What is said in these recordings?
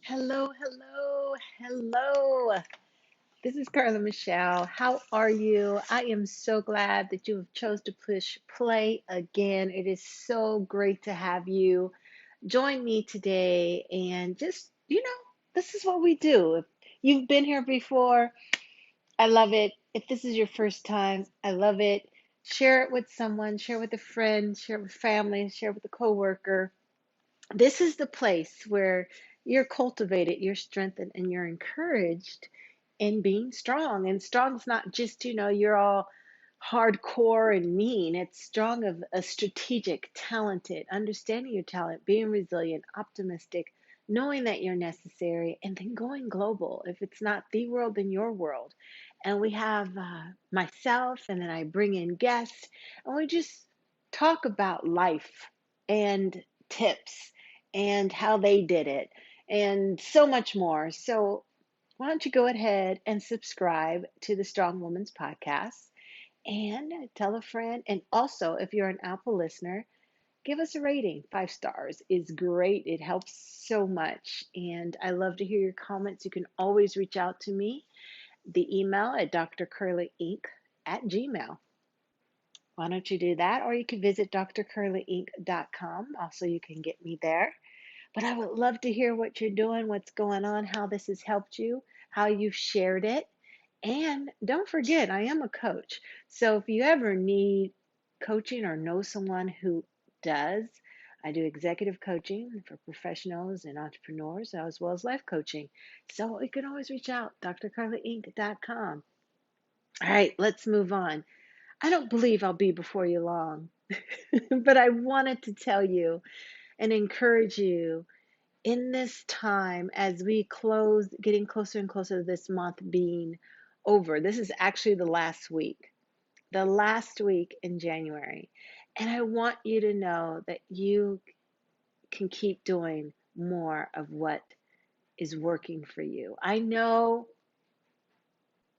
Hello, hello, hello. This is Carla Michelle. How are you? I am so glad that you have chose to push play again. It is so great to have you join me today and this is what we do. If you've been here before, I love it. If this is your first time, I love it. Share it with someone, share it with a friend, share it with family, share it with a coworker. This is the place where you're cultivated, you're strengthened, and you're encouraged in being strong. And strong is not just, you're all hardcore and mean. It's strong of a strategic, talented, understanding your talent, being resilient, optimistic, knowing that you're necessary, and then going global. If it's not the world, then your world. And we have myself, and then I bring in guests, and we just talk about life and tips and how they did it and so much more. So, why don't you go ahead and subscribe to the Strong Woman's podcast and tell a friend? And also, if you're an Apple listener, give us a rating. 5 stars is great. It helps so much. And I love to hear your comments. You can always reach out to me, the email at drcurlyinc@gmail. Why don't you do that? Or you can visit drcurlyinc.com. Also, you can get me there. But I would love to hear what you're doing, what's going on, how this has helped you, how you've shared it. And don't forget, I am a coach. So if you ever need coaching or know someone who does, I do executive coaching for professionals and entrepreneurs as well as life coaching. So you can always reach out, drcarlyinc.com. All right, let's move on. I don't believe I'll be before you long, but I wanted to tell you and encourage you in this time as we close, getting closer and closer to this month being over. This is actually the last week in January. And I want you to know that you can keep doing more of what is working for you. I know,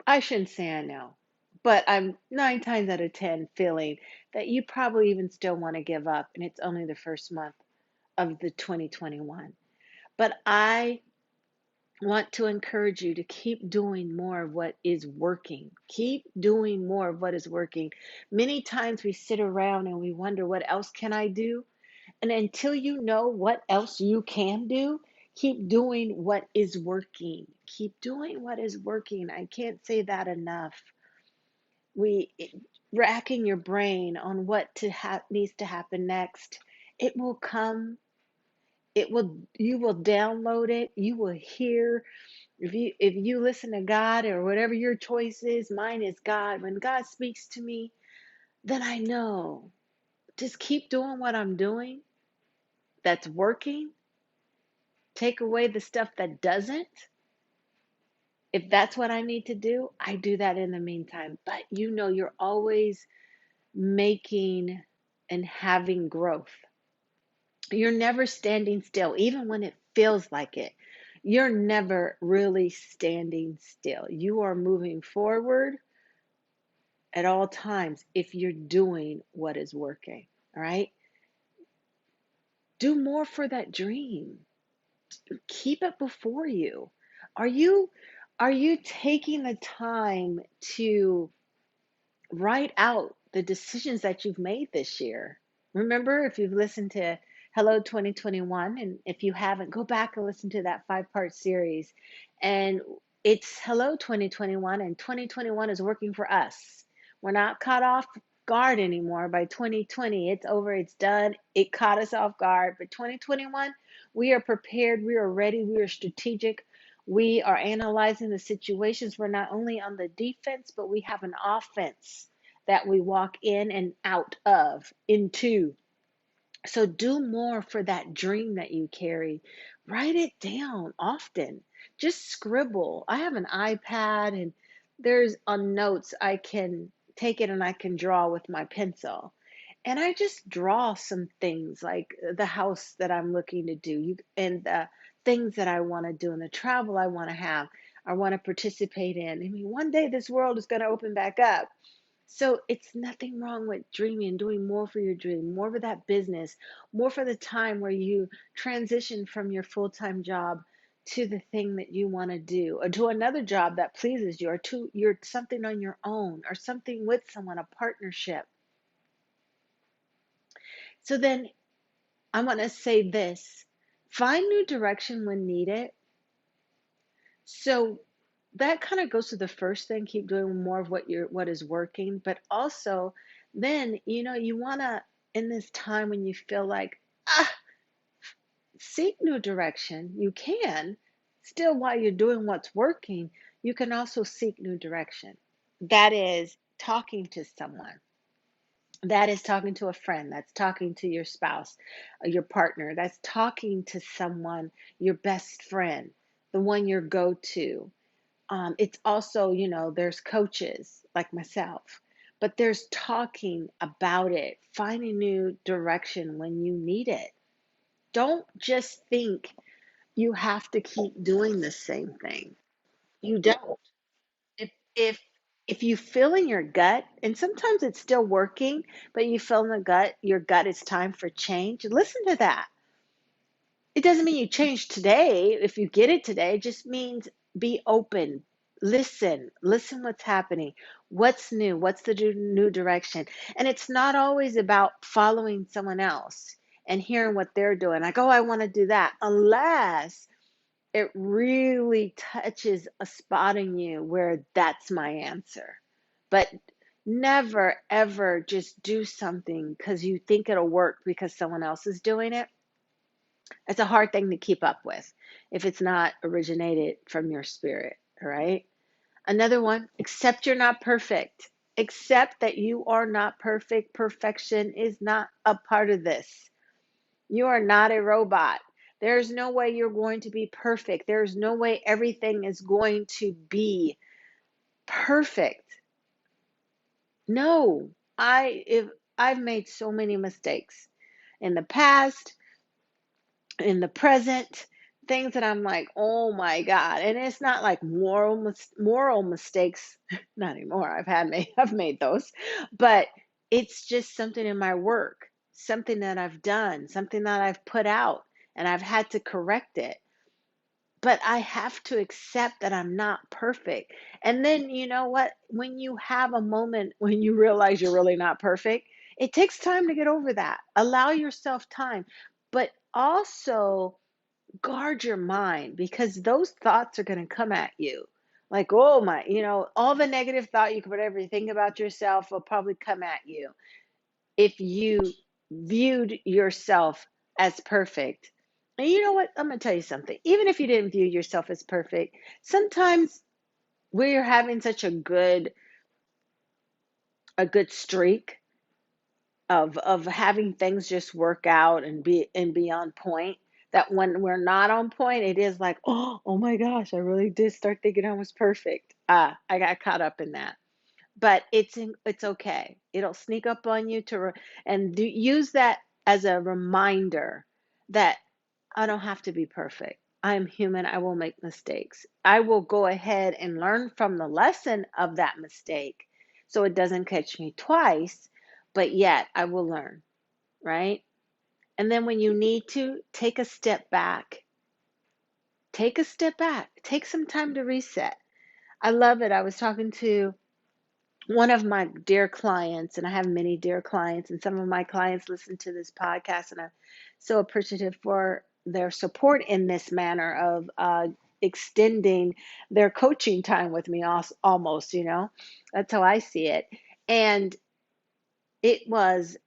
I shouldn't say I know, but I'm 9 times out of 10 feeling that you probably even still want to give up, and it's only the first month of the 2021. But I want to encourage you to keep doing more of what is working. Keep doing more of what is working. Many times we sit around and we wonder, what else can I do? And until you know what else you can do, keep doing what is working. Keep doing what is working. I can't say that enough. We racking your brain on what needs to happen next. It will come. You will download it. You will hear. If you listen to God or whatever your choice is, mine is God. When God speaks to me, then I know. Just keep doing what I'm doing that's working. Take away the stuff that doesn't. If that's what I need to do, I do that in the meantime. But you're always making and having growth. You're never standing still, even when it feels like it. You're never really standing still. You are moving forward at all times if you're doing what is working. All right. Do more for that dream. Keep it before you. Are you are you taking the time to write out the decisions that you've made this year? Remember, if you've listened to Hello 2021, and if you haven't, go back and listen to that 5-part series. And it's Hello 2021, and 2021 is working for us. We're not caught off guard anymore by 2020. It's over, it's done. It caught us off guard. But 2021, we are prepared, we are ready, we are strategic. We are analyzing the situations. We're not only on the defense, but we have an offense that we walk in and out of, into. So do more for that dream that you carry. Write it down often. Just scribble. I have an iPad and there's on notes I can take it and I can draw with my pencil. And I just draw some things like the house that I'm looking to do and the things that I want to do and the travel I want to have, I want to participate in. I mean, one day this world is going to open back up. So it's nothing wrong with dreaming and doing more for your dream, more for that business, more for the time where you transition from your full-time job to the thing that you want to do, or to another job that pleases you, or to your something on your own, or something with someone, a partnership. So then I want to say this: find new direction when needed. So that kind of goes to the first thing, keep doing more of what is working, but also then, you want to, in this time when you feel like, seek new direction. You can still, while you're doing what's working, you can also seek new direction. That is talking to someone. That is talking to a friend. That's talking to your spouse, your partner. That's talking to someone, your best friend, the one your go-to. It's also, there's coaches like myself, but there's talking about it, finding new direction when you need it. Don't just think you have to keep doing the same thing. You don't. If if if you feel in your gut, and sometimes it's still working, but you feel in the gut, your gut is time for change, listen to that. It doesn't mean you change today. If you get it today, it just means be open. Listen what's happening. What's new? What's the new direction? And it's not always about following someone else and hearing what they're doing. Like, oh, I want to do that. Unless it really touches a spot in you where that's my answer. But never, ever just do something because you think it'll work because someone else is doing it. It's a hard thing to keep up with if it's not originated from your spirit, all right? Another one, accept you're not perfect. Accept that you are not perfect. Perfection is not a part of this. You are not a robot. There's no way you're going to be perfect. There's no way everything is going to be perfect. No, if I've made so many mistakes in the past, in the present, things that I'm like, oh my God. And it's not like moral mistakes, not anymore. I've made those, but it's just something in my work, something that I've done, something that I've put out, and I've had to correct it. But I have to accept that I'm not perfect. And then, you know what? When you have a moment when you realize you're really not perfect, it takes time to get over that. Allow yourself time, but also guard your mind, because those thoughts are going to come at you. Like, oh my, all the negative thought you could ever think about yourself will probably come at you if you viewed yourself as perfect. And you know what? I'm going to tell you something. Even if you didn't view yourself as perfect, sometimes we're having such a good streak of having things just work out and be on point, that when we're not on point, it is like, oh my gosh, I really did start thinking I was perfect. I got caught up in that. But it's okay. It'll sneak up on you use that as a reminder that I don't have to be perfect. I am human. I will make mistakes. I will go ahead and learn from the lesson of that mistake so it doesn't catch me twice, but yet I will learn, right? And then when you need to, take a step back. Take a step back. Take some time to reset. I love it. I was talking to one of my dear clients, and I have many dear clients, and some of my clients listen to this podcast, and I'm so appreciative for their support in this manner of extending their coaching time with me, almost, that's how I see it. And it was,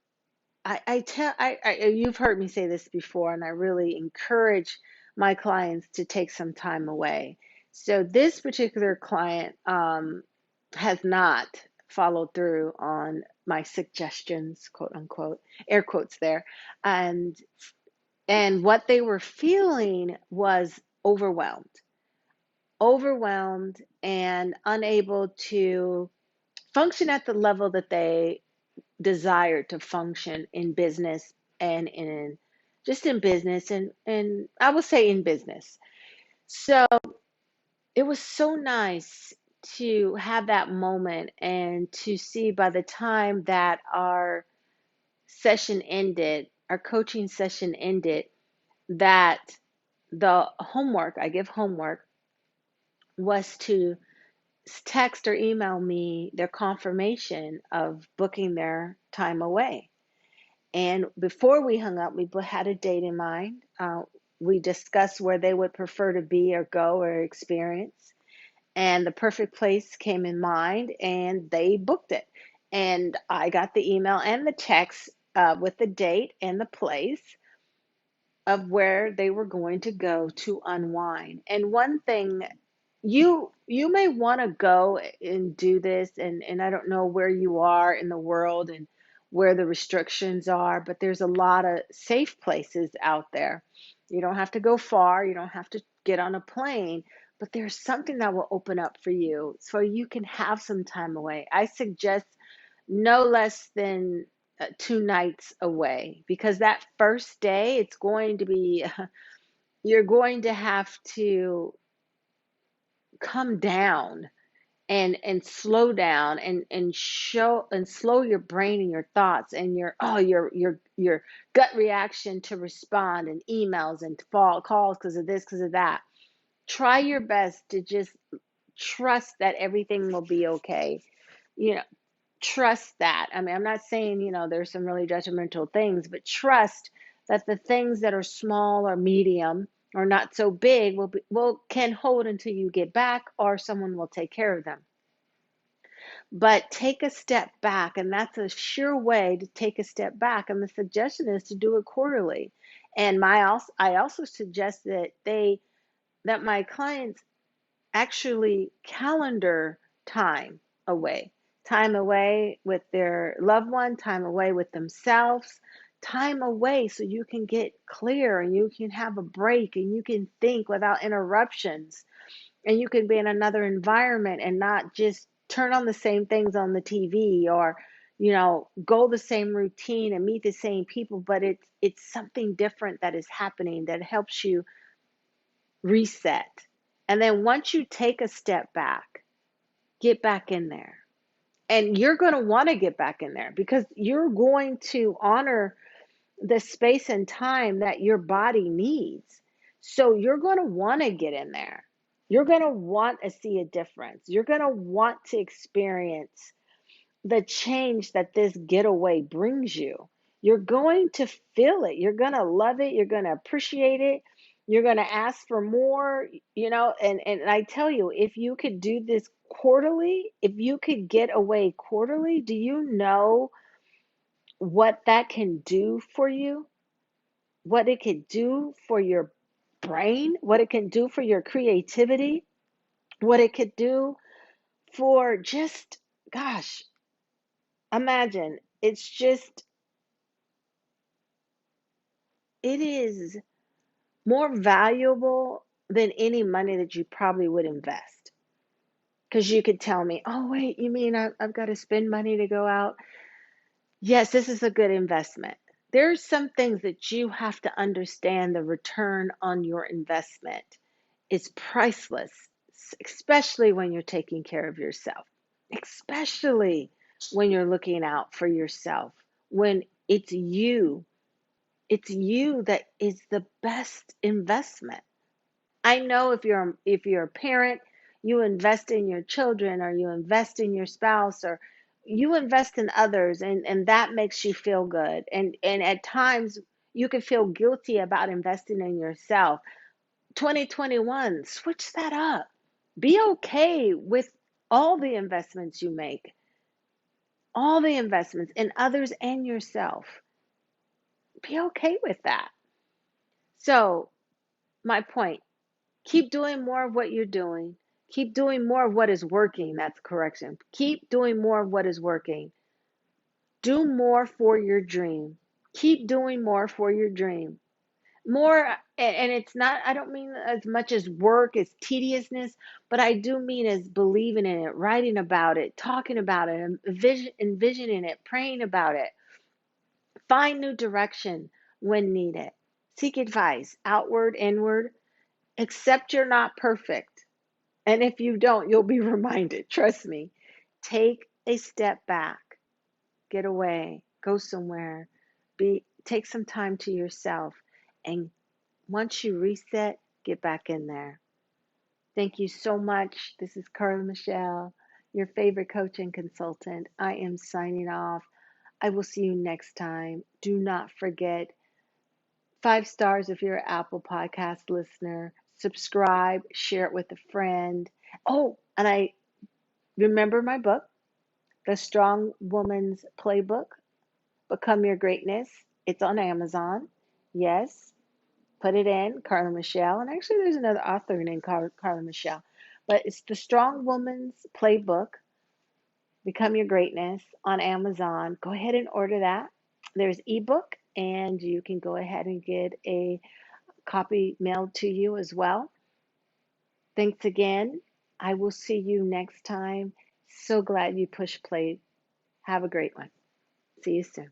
you've heard me say this before, and I really encourage my clients to take some time away. So this particular client has not followed through on my suggestions, quote unquote, air quotes there, and what they were feeling was overwhelmed, and unable to function at the level that they desire to function in business, and in business, and I will say in business. So it was so nice to have that moment and to see, by the time that our coaching session ended, that the homework, I give homework, was to text or email me their confirmation of booking their time away. And before we hung up, we had a date in mind. We discussed where they would prefer to be or go or experience. And the perfect place came in mind, and they booked it. And I got the email and the text with the date and the place of where they were going to go to unwind. And one thing, you may want to go and do this, and I don't know where you are in the world and where the restrictions are, but there's a lot of safe places out there. You don't have to go far, you don't have to get on a plane, but there's something that will open up for you so you can have some time away. I suggest no less than 2 nights away, because that first day it's going to be you're going to have to come down and slow down and show and slow your brain and your thoughts and your gut reaction to respond and emails and fall calls because of this, because of that. Try your best to just trust that everything will be okay. You know, trust that. I mean, I'm not saying, there's some really judgmental things, but trust that the things that are small or medium or not so big will can hold until you get back, or someone will take care of them. But take a step back, and that's a sure way to take a step back. And the suggestion is to do it quarterly. And I also suggest that my clients actually calendar time away, time away with their loved one, time away with themselves, time away so you can get clear and you can have a break and you can think without interruptions, and you can be in another environment and not just turn on the same things on the TV, or go the same routine and meet the same people, but it's something different that is happening that helps you reset. And then once you take a step back, get back in there. And you're going to want to get back in there because you're going to honor the space and time that your body needs. So you're going to want to get in there. You're going to want to see a difference. You're going to want to experience the change that this getaway brings you. You're going to feel it. You're going to love it. You're going to appreciate it. You're going to ask for more, and I tell you, if you could do this quarterly, if you could get away quarterly, do you know what that can do for you? What it could do for your brain, what it can do for your creativity, what it could do for just, gosh, imagine. It is more valuable than any money that you probably would invest. Because you could tell me, oh, wait, you mean I've got to spend money to go out? Yes, this is a good investment. There's some things that you have to understand. The return on your investment is priceless, especially when you're taking care of yourself, especially when you're looking out for yourself, when it's you that is the best investment. I know if you're a parent, you invest in your children, or you invest in your spouse, or you invest in others, and that makes you feel good. And at times you can feel guilty about investing in yourself. 2021, switch that up. Be okay with all the investments you make, all the investments in others and yourself. Be okay with that. So, my point, keep doing more of what you're doing. Keep doing more of what is working. That's correction. Keep doing more of what is working. Do more for your dream. Keep doing more for your dream. More, and it's not, I don't mean as much as work, as tediousness, but I do mean as believing in it, writing about it, talking about it, envisioning it, praying about it. Find new direction when needed. Seek advice, outward, inward. Accept you're not perfect. And if you don't, you'll be reminded. Trust me. Take a step back, get away, go somewhere, take some time to yourself. And once you reset, Get back in there. Thank you so much. This is Carla Michelle, your favorite coach and consultant. I am signing off. I will see you next time. Do not forget 5 stars if you're an Apple Podcast listener. Subscribe, share it with a friend. Oh, and I remember my book, The Strong Woman's Playbook, Become Your Greatness. It's on Amazon. Yes, put it in, Carla Michelle. And actually, there's another author named Carla Michelle. But it's The Strong Woman's Playbook, Become Your Greatness on Amazon. Go ahead and order that. There's ebook, and you can go ahead and get a copy mailed to you as well. Thanks again. I will see you next time. So glad you push play. Have a great one. See you soon.